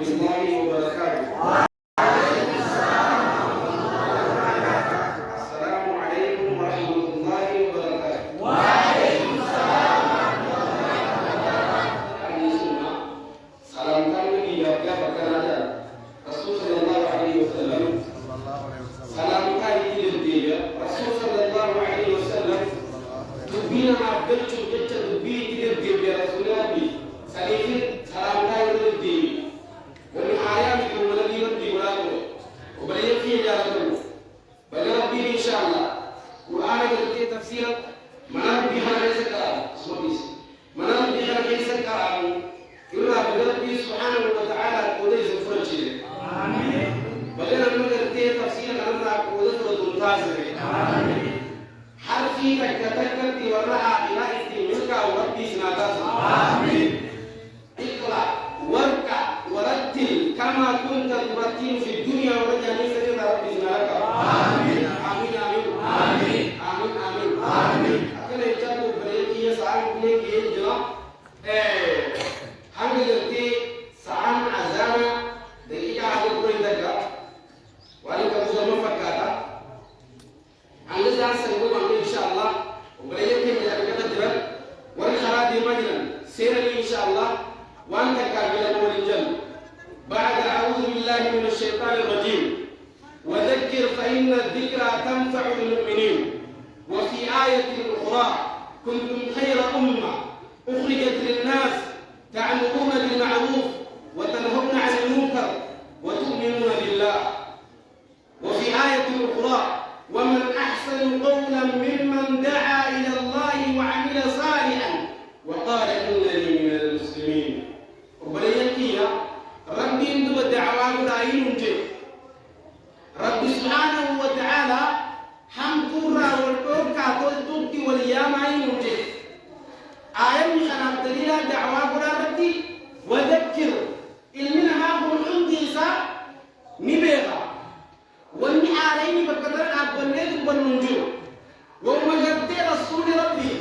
الله وبركاته. السلام عليكم ورحمة الله وبركاته. وعليكم السلام ورحمة الله وبركاته. سلام kami dijaga berkenaan Rasul sallallahu alaihi wasallam. Salam kami dijaga Rasul sallallahu alaihi wasallam. Tubina abdul cukup tubi dijaga Rasulullah. Salifin salam kami dijaga. ومن آياتكم الذي يربي ولاده وبلغ فيه جارته بلغ به إن شاء الله قرآن الكريم تفسيرا منام بها ليس كلام سمعيس منام بها ليس كلام إلا بلغ به سبحانه وتعالى وليس فرجه آمين بلغ من الكريم تفسيرا أننا قوله تنتظر آمين حرفي تكتكت ورعى إلى إستملك وربي سنادات آمين اقرأ واركع ورتل كما كنت ترتل في الدنيا ورجع نسأل ربي سبحانك آمين آمين آمين آمين آمين آمين آمين أكن يجعل بريكي يسعى بنيك يجرا هم يرتي سعان عزانا دقيقة على كل دقة وعليك مزمن فكاتا عندنا سنقول إن شاء الله وبريكي يجعل كذا والخراج مجدا سيرني إن شاء الله وأنت كافل أول الجنة بعد أعوذ بالله من الشيطان الرجيم وذكر فإن الذكرى تنفع المؤمنين وفي آية أخرى كنتم خير أمة أخرجت للناس تعمرون بالمعروف وتنهون عن المنكر وتؤمنون بالله وفي آية أخرى ومن أحسن قولا ممن دعا إلى الله وعمل صالحا وقال إنني من المسلمين وبليكيا ربي انتو الدعوات رايين ربي سبحانه وتعالى حمدورا والقوكا والتوبتي واليامين آيام خناب دليل دعوات ربي وذكر إلمنا ما هو الحمديسا نبيغا والنحارين بكتر أبنيت والنجور ومجرد رسول ربي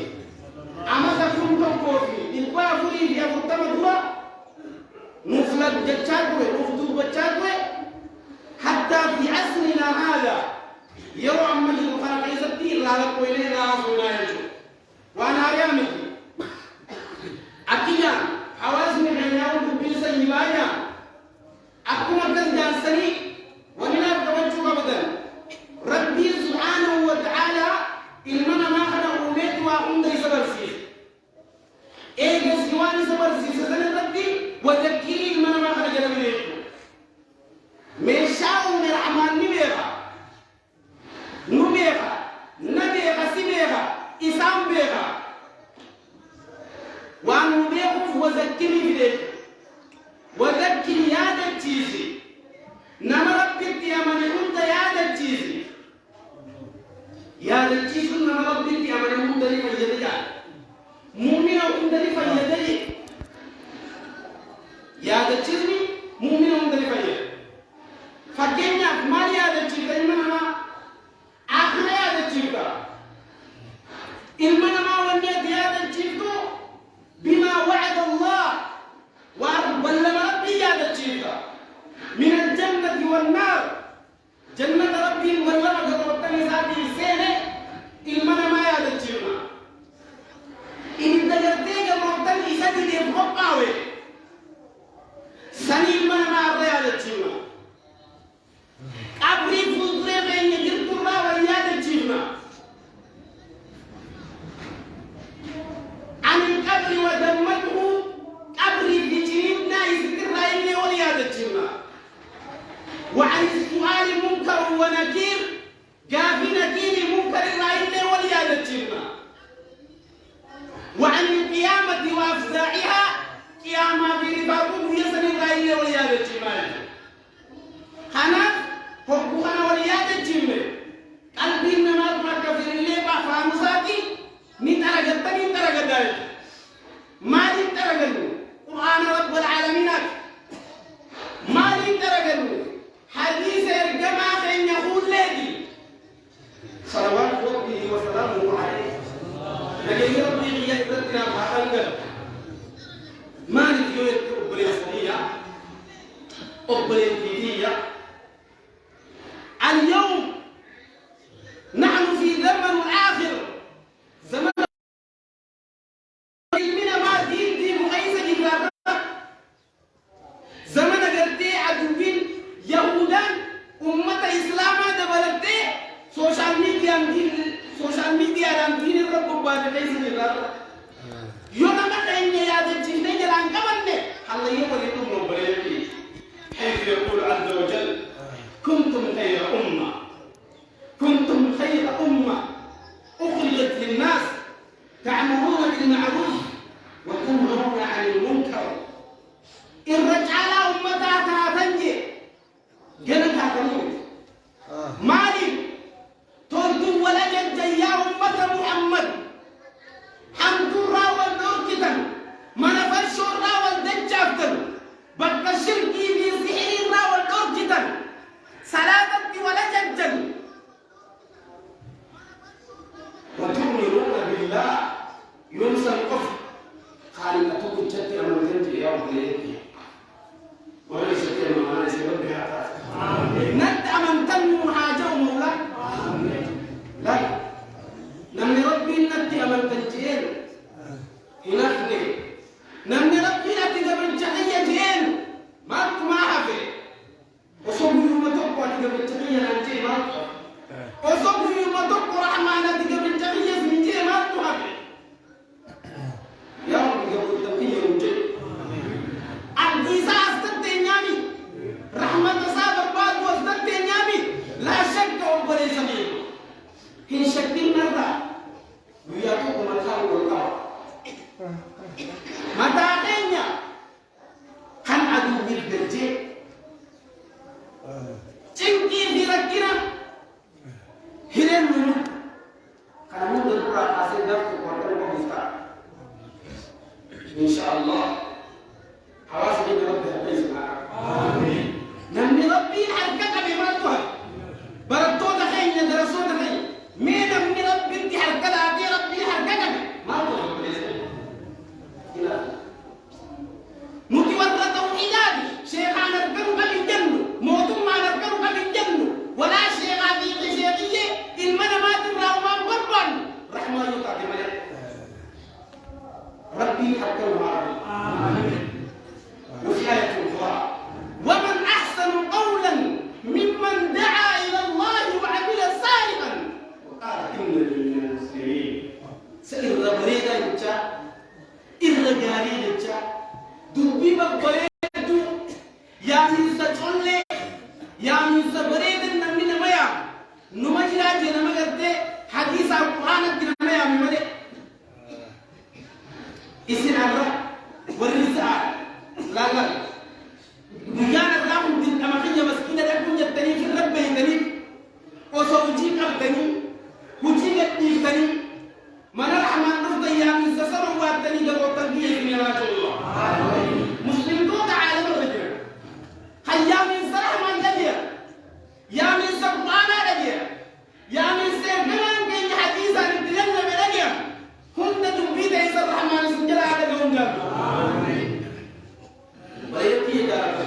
أما تكون كوفي البافري في أفتما مفلت جتشاكوه مفتوح جتشاكوه حتى في عصرنا هذا يرى أما جلوكنا في سبتي لا لكو إليه لا رسولنا يجو وأنا أريامي أكيدا حوازن العناوة بلسة يبايا أكما كان جانساني ومن أبتوجه أبدا ربي سبحانه وتعالى إلمنا ما خنا أميت وأمدي سبرسي إيه سيواني سبرسي سزن ربي وذكرين من ما خرج منه مشاو من الرحمن نبيها سبيها إسام بيها وأنبيهم وذكرين بيه وذكر يا دتيزي نمربك يا من أنت يا دتيزي يا دتيزي نمربك يا من أنت لفجدك مؤمن أنت لفجدك يا دتيزي مؤمن أنت لفجدك فكينا ما يا دتيزي إنما آخر يا دتيزي إنما ما ونيت يا دتيزي بما وعد الله وبلغ ربي يا دتيزي من الجنة والنار جنة ربي والله قربتني ساتي سنة إلمنا ما يادتشينا إن دجرتك قربتني ساتي دي بقاوي سني إلمنا ما يادتشينا أبري فوتري بين يجرتنا ويادتشينا عن القبر ودمته قبري بجنبنا يذكر إني وليادتشينا وعن السؤال منكر ونكير جاء في نكير منكر الرائن وليادتنا وعن القيامة وأفزاعها قيامة في ربابه يسن الرائن وليادتنا أبريتية. اليوم نحن في زمن الآخر، زمن علمنا ما دين دي مقايسة جدا. زمن قلتي عدوين يهودان أمة إسلاما دبلتي سوشال ميديا دين الرب بعد ليس جدا. يوم ما كان يا دجين جلان كمان الله يوريكم ربنا حيث يقول عز وجل كنتم خير أمة أخرجت للناس تأمرون بالمعروف وتنهون عن المنكر. إن رجعنا أمتها تنجي جنتها تموت. مالي تردوا ولا جد يا أمة محمد حمد الراوى النوركتا من فرش الراوى الدجافتن بقى الشركي في سحر الراوى النوركتا سلامة ولا جد وتؤمنون بالله ينسى الكفر خالقتكم جد من جد يا وليدي وليس كما انا سبب بها نت امن تنمو حاجه مولا لا نمني ربي نت امن تنجين هنفني نمني ربي نت قبل جهيه جين ما حفي وصبوا يوم تقوى قبل جهيه ننجي ما وصبوا يوم تقوى رحمانه قبل جهيه ننجي ما حفي يا رب قبل جهيه ننجي القصاص تتنيامي رحمة صابر بعد وتتنيامي لا شك وبري سمين إن شكين مرة ويأتوكم الخير والقمر متى غنيا كان عدو بالبرجي تنكي في ركنا هيرين منو كان مو بالقرى قاسي دفتر وقرر ومفتاح إن شاء الله حواسي من ربي أبي سبحانه آمين نمني ربي حركتها بمرتها برتو دخين درسو دخين مين نمني ربي انتي حركتها دي ربي حركتها ما هو ربي إلا نتي ورد توحيداتي شيخا نركنو قبل الجنة موتم ما نركنو قبل الجنة ولا شيخا في شيخية المنى ما تبرا وما مقربا رحمة يطاقي ملك ربي حركتها آمين وفي آية أخرى ومن أحسن قولا ممن دعا إلى الله وعمل صالحا وقال إنني من المسلمين سئل بريدا يجا إلا جاري يجا دبي بقبريدو يا من سجل يا من سبريد نمين ميا نمجلا جنا مغرد حديث القرآن جنا ميا مملك إسن الله والرزاق لا بيانا راهم دين أماكن مسكينة لكم يتني في الرب يتني وصوجيك أبتني وجيك يتني من الرحمن نفضي يا من سسر وابتني قد وطنقية من الله مسلم قوة عالم الرجل هيا من سرح من لديه يا من سبحانه لديه يا من سيبنان كي حديثا نبتلن بلديه هم تدبيت عيسى الرحمن سنجل على قوم جابه ويأتي دارك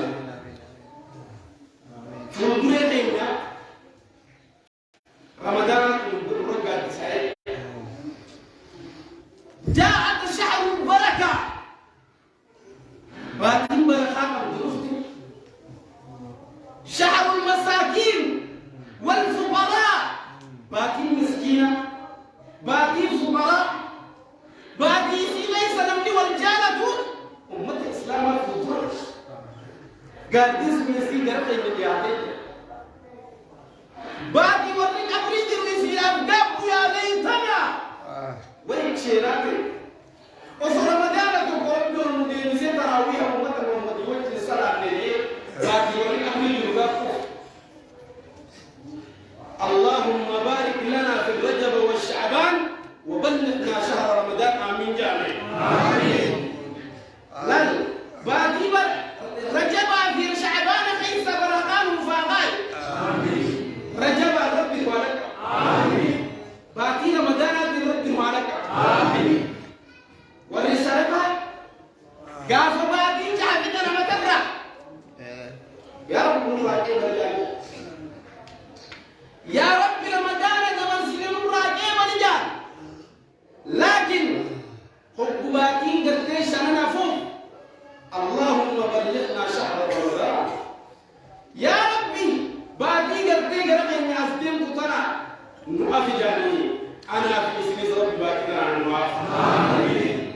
فمدرين رمضان رجع سعيد جاءت شهر البركة باتين بركة شهر المساكين والفقراء باتين مسكينة باتين فقراء باتين ليس نمني والجالة أمة الإسلام فطرة قال اسمي سي قرقي من يعطيك باقي ورق أبريد الإسلام قابوا يا ليتنا وين شيراتي وصل رمضان تقول دون مدير سي تراويح أمة محمد وجه الصلاة ليه باقي ورق أبريد الغفو اللهم بارك لنا في الرجب والشعبان وبلغنا شهر رمضان آمين جامع آمين لا باقي رجب في شعبان خيس برقان وفاقال آمين رجب ربي ولك آمين باقي رمضان ربي ولك آمين ورسالة قاف باقي يا رب نراقب الرجال يا رب رمضان كمان سنين نراقب الرجال لكن حكوماتين قرتيش أنا فوق اللهم بلغنا شهر رمضان يا ربي باقي قرتي قرقني أسدم كتنا نوافي جاني أنا في اسم ربي باقي عن نوافي آمين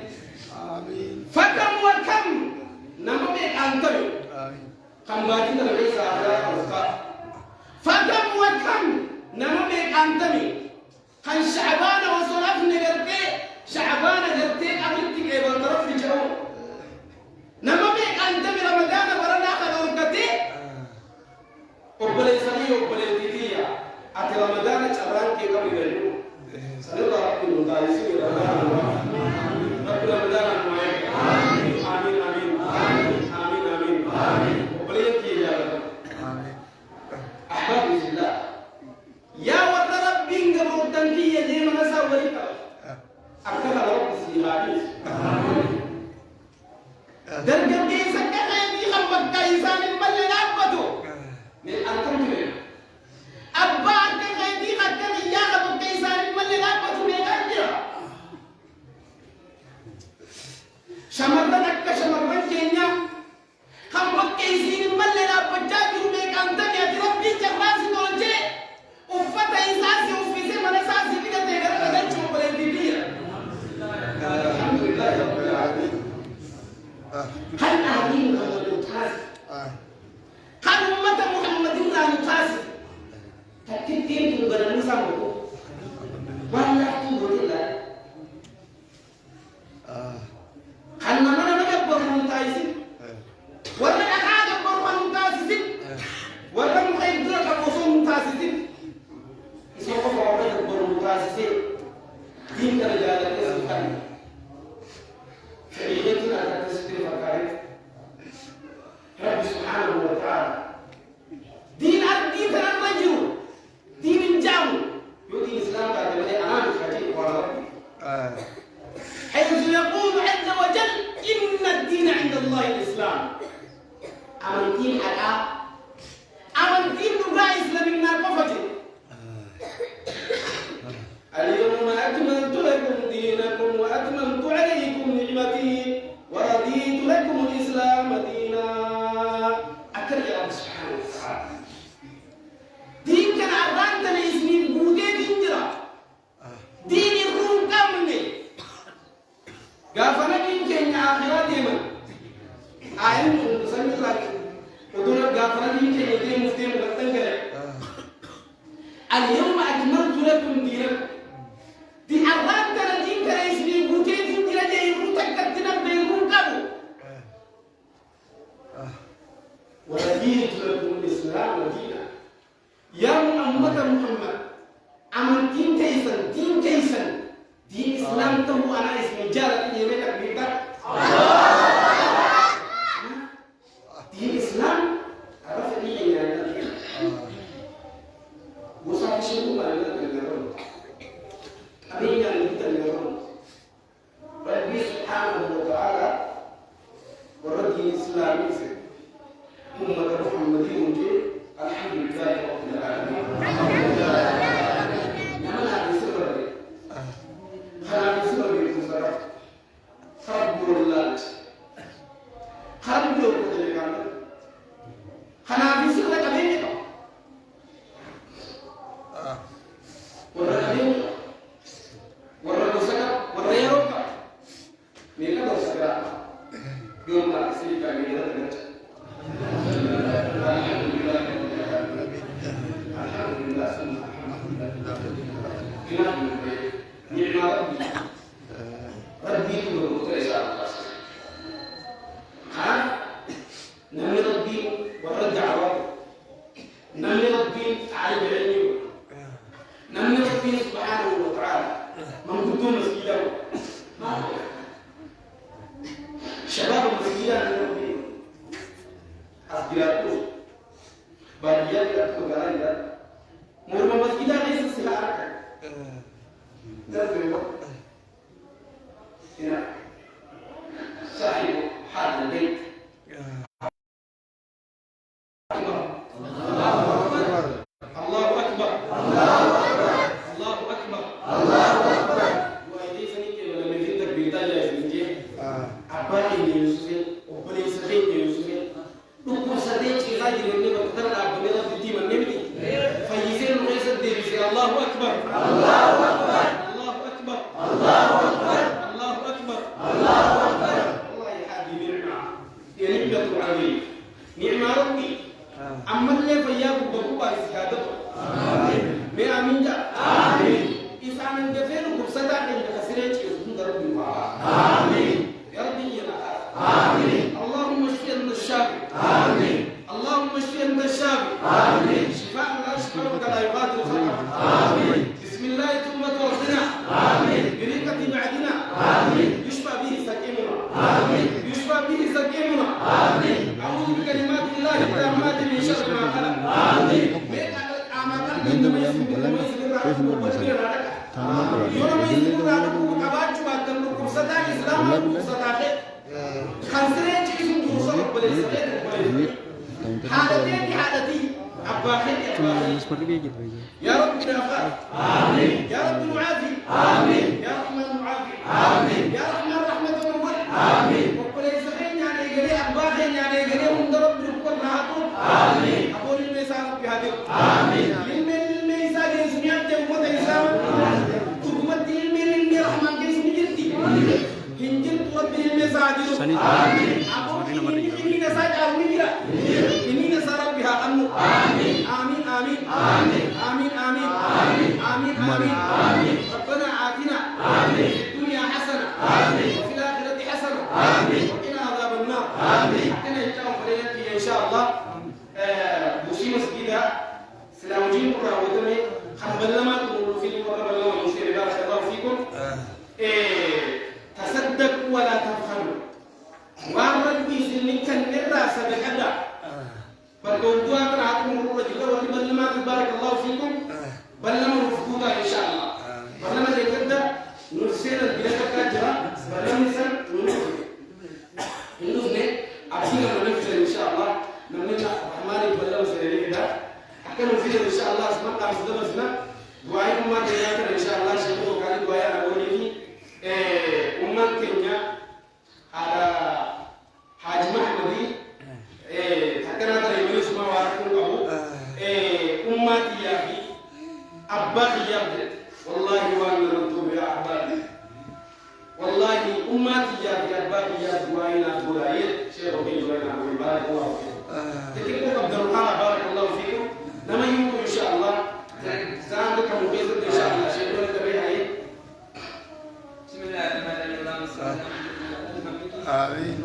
فكم وكم نمبي أنتبه كم باقي نرجع ساعة فكم وكم نمبي أنتبه كان شعبان وصلاف نقرتي شعبان قرتي أمرتك إيه بالطرف في جو نمبي أنتبه رمضان برنا خلوركتي وبلي سمي وبلي تيتيا أتى رمضان شعبان كي قبل يجوا سنة رب المدارسين رمضان رب رمضان معك آمين آمين آمين آمين آمين وبلي تيجي أحباب الله يا ود ربي قبل تنكية دي من سويك أكثر رب السيحاني درجة دي سكتة دي خبرت كيسان الملل أبدو من أنتم كده أبا أنت خيدي خدني يا خبرت كيسان الملل أبدو من أنجا شمرنا نك شمرنا كينيا خبرت كيسين الملل أبدو جاكرو من أنتم يا ربي جراسي نونجي وفتا إنساسي وفيسي منساسي كده تقدر تدرج وبلدية الحمد لله رب العالمين هل أهلين محمد متاسي هل أمة محمد متاسي تكتب دين تنبرا نسامه ولا تنبرا الله هل نمنا نجبر متاسي ولا أحد أكبر متاسي ولا مخيب درك أبوصو متاسي سوف أقول أكبر متاسي دين كرجالة سبحانه شريعتنا على تسبيح الكريم رب سبحانه وتعالى دين الدين الرجل دين الجو يودي الإسلام بعد ما أنا بخجل وربي حيث يقول عز وجل إن الدين عند الله الإسلام أمن دين حلال أمن دين نبرا إسلامنا قفتي اليوم أكملت لكم دينكم وأتممت عليكم نعمتي ورضيت لكم الإسلام دينا أكرم الله سبحانه وتعالى دين كان عرضان تنسمين بودي دينجرا دين الروم كامل قافنا دين كان آخرات يمن آيان سمي لك ودونا قافنا دين كان يدين مفتين مغتن اليوم أكملت لكم دينكم di arran tara din kare isni gute din dira je iru takkatina be iru kabu wa raditu lakum al-islam dina ya muhammad aman din kaysan din islam tahu ana ismi jarat yeme takbita din islam araf ni ya musa shiru malana أمين المتنبون ربي سبحانه وتعالى ورد الإسلام أمة محمد الحمد لله رب العالمين نمنا بسبب خلا بسبب المزرعة خربوا اللات خربوا القدر خلا بسبب كبيرة ورد warna dosa warna Eropa mereka dosa gerak gomba silika mereka dengan alhamdulillah alhamdulillah nikmat Rabbi itu berkuasa nami Rabbi warna Jawa nami Rabbi alim ilmu nami Rabbi subhanahu wa ta'ala منقطون مسجدا ما هو شباب مسجدا أسجداتو باديات كتوغالا مرمى مسجدا ليس سلاحك تزوج هنا صاحب هذا البيت مساجد اللي بقدر أعبد ربي من نبتي فيزين ويسد ديري الله أكبر الله أكبر الله أكبر الله أكبر الله أكبر الله أكبر الله يا حبيبي نعمة يا نعمة عظيمة نعمة ربي أما اللي فيا بقوا استعداد آمين ما آمين جا آمين إذا من دفعنا بسدا عند كسرة يسون ربي آمين يا ربي يا آمين اللهم اشف عنا الشافي آمين اللهم اشف عنا الشافي آمين شفاء لا شفاء ولا يغادر سقما آمين بسم الله ثم توفنا آمين بريقة معدنا آمين يشفى به سقيمنا آمين يشفى به سقيمنا آمين أعوذ بكلمات الله التامات من شر ما خلق آمين يا رب نافع آمين يا رب نعافي آمين يا رحمن نعافي آمين يا رحمن رحمة نور آمين وكل يسخين يعني يجري أخبارين يعني يجري من رب ركور نهاتون آمين أقول الميسان بهذه آمين الميسان يسمع تقوم تيسام تقوم الميل رحمن يسمع جدي هنجل تقوم الميسان آمين أقول إني نساج أرميرا إني نسار بها أمو آمين آمين آمين آمين آمين آمين آمين آمين آمين ربنا آتنا آمين في الدنيا حسنة آمين وفي الآخرة حسنة آمين وقنا عذاب النار آمين حكنا إنشاء فرينتي إن شاء الله بوشي مسجدها سلاوجين قرأ ودمي خنبلما تقولوا في المرة بلما مشير بارك الله فيكم تصدقوا ولا تبخلوا وأمرك بيسلمك النرى سبقنا فالموضوع من عقل الرجل ولبلما بارك الله فيكم بلما مفقودا إن شاء الله بلما ذكرنا نرسل البلاد كجرا بلما نسل ننزل أبينا ننفذ إن شاء الله نمنا حماري بلما سيري كذا أكمل فيه إن شاء الله اسمع أصدق أصدق دعائي ما تيجي إن شاء الله شيء وكان دعائي أنا بقولي أمم كينيا على حاج محمدي تكنا ترى يميز ما واركون أبو أمتي يا بي أباك يا بي والله وانا نطوب يا أباك والله أمتي يا بي أباك يا دعائنا دعائي شيء ربي دعائنا بارك الله فيكم تكلموا عبد الرحمن بارك الله فيكم نما يمكن إن شاء الله زانك مقيس إن شاء الله شيء ولا تبيه بسم الله الرحمن الرحيم آمين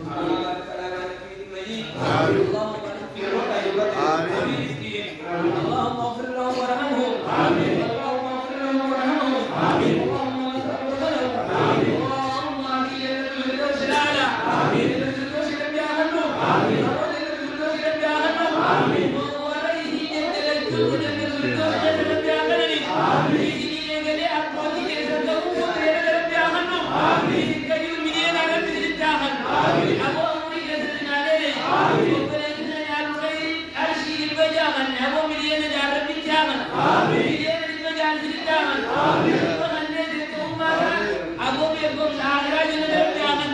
اللهم اغفر لهم وارحمهم آمين اللهم اغفر لهم وارحمهم آمين اللهم اغفر لهم آمين اللهم اهدي الفردوس الاعلى آمين الفردوس لم يهنوا آمين الفردوس لم يهنوا آمين وعليه جل الجود الفردوس لم يهنني آمين يجري اقواتي يتذكرون لم يهنوا آمين كريم من ينال بالتاهن آمين ابو امري جزنا عليه آمين أبو مليون جار بالجامن، مليون المجال بالجامن، ومن نزل أمة أبو بيكم آخر جنة بالجامن،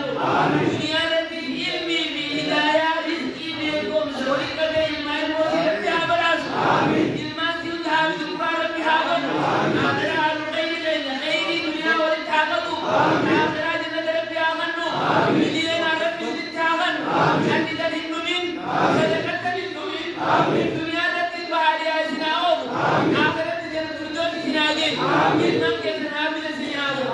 دنيا ربي علمي بهداية رزقي بيكم سوري كبير ما يموت بالجامن، علمان سيدها بالجبار بهاون، آخر الخير الخير دنيا والتعبد، آخر جنة بالجامن، مليون ربي بالجامن، شديد الهمومين، صدقت بالهمومين. آخرت جنة الفردوس سناجين، إنهم كنا عابد سنيابو،